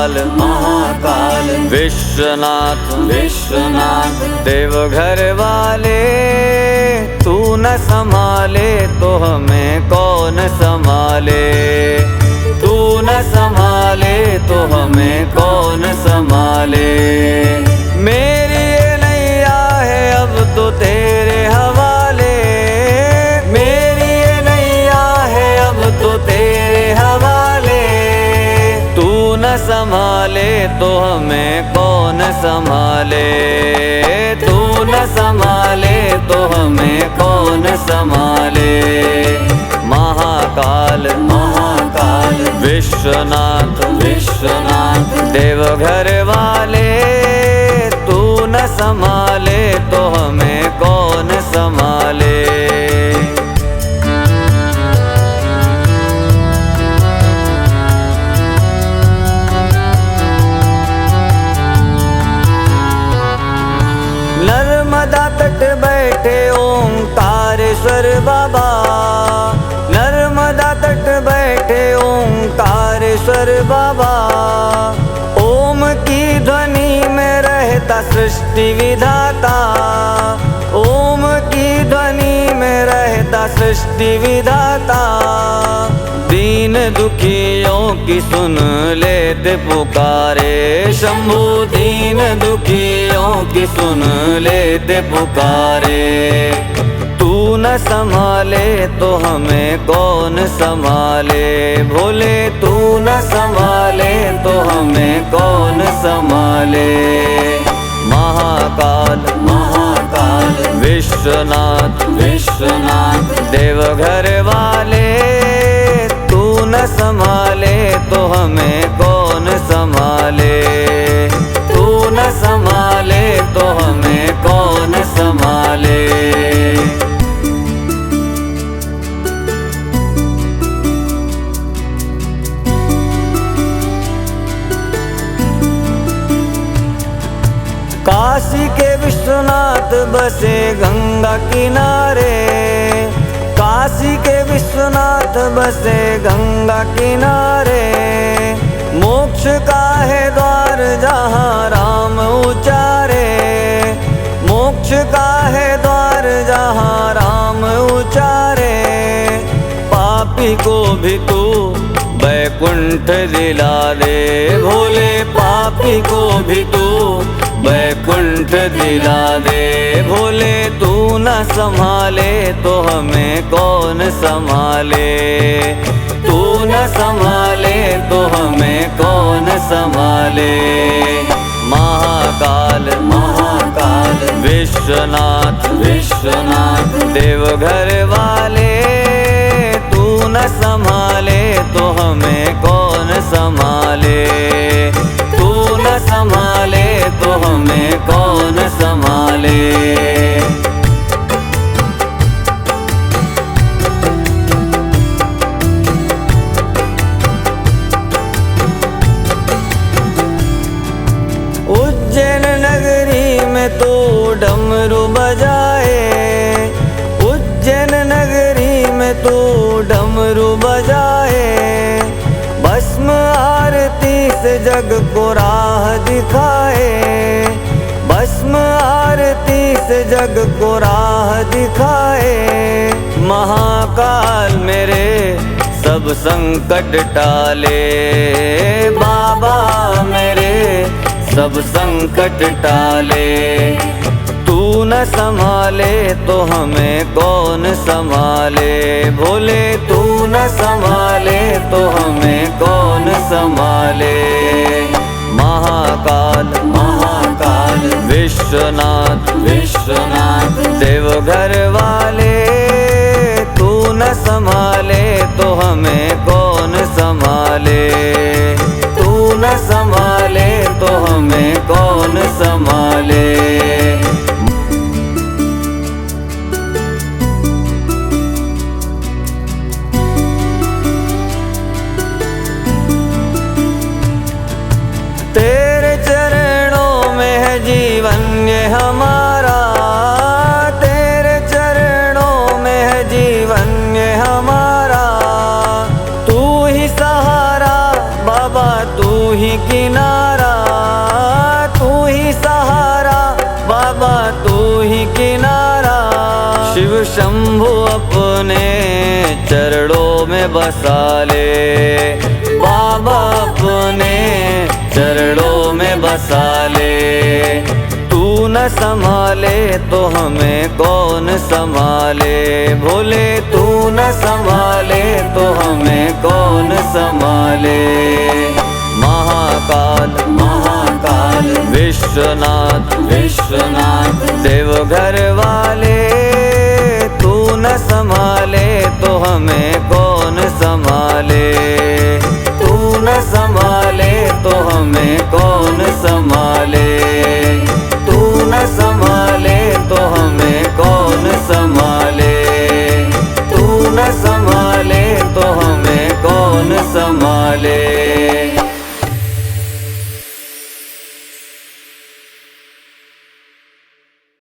महाकाल विश्वनाथ विश्वनाथ देवघर वाले, तू न संभाले तो हमें कौन संभाले, तू न संभाले तो हमें कौन संभाले। मेरी ये नैया है अब तो तेरे हवाले, मेरी ये नैया है अब तो तेरे हवाले, तू न संभाले तो हमें कौन संभाले, तू न संभाले तो हमें कौन संभाले। महाकाल महाकाल विश्वनाथ विश्वनाथ देवघर वाले, तू न संभाले तो हमें कौन संभाले। नर्मदा तट बैठे ओंकारेश्वर बाबा, नर्मदा तट बैठे ओंकारेश्वर बाबा, ओम की ध्वनि में रहता सृष्टि विधाता, ओम की ध्वनि में रहता सृष्टि विधाता। दीन दुखियों की सुन लेते पुकारे शंभू, दीन दुखियों की सुन लेते पुकारे। तू न संभाले तो हमें कौन संभाले, भोले तू न संभाले तो हमें कौन संभाले। महाकाल महाकाल विश्वनाथ विश्वनाथ देवघर वाले, तू न संभाले तो हमें कौन संभाले, तू न संभाले तो हमें कौन संभाले। काशी के विश्वनाथ बसे गंगा किनारे, काशी के विश्वनाथ बसे गंगा किनारे। मोक्ष का है द्वार जहाँ राम उचारे, मोक्ष का है द्वार जहाँ राम उचारे। पापी को भी तू बैकुंठ दिला दे, भोले पापी को भी तू बैकुंठ दिला दे। भोले तू न संभाले तो हमें कौन संभाले, तू न संभाले तो हमें कौन संभाले। महाकाल महाकाल विश्वनाथ विश्वनाथ देवघर वाले, तू न संभाले तो हमें कौन संभाले, तू न संभाले तो हमें कौन संभाले। उज्जैन नगरी में तू डमरू बजाए, उज्जैन नगरी में तू डमरू बजाए। भस्म आरती से जग को राह दिखाए, भस्म आरती से जग को राह दिखाए। महाकाल मेरे सब संकट टाले, बाबा मेरे सब संकट टाले। तू न संभाले तो हमें कौन संभाले, भोले तू न संभाले तो हमें कौन संभाले। महाकाल महाकाल विश्वनाथ विश्वनाथ देवघर वाले, तू न संभाले तो हमें कौन संभाले, तू न संभाले तो हमें कौन संभाले। तेरे चरणों में है जीवन ये हमारा, तेरे चरणों बसा ले। बाबा अपने चरणों में बसा ले। तू न संभाले तो हमें कौन संभाले, भोले तू न संभाले तो हमें कौन संभाले। महाकाल महाकाल विश्वनाथ विश्वनाथ देवघर वाले, तू न संभाले तो हमें कौन संभाले। तू न संभाले तो हमें कौन संभाले।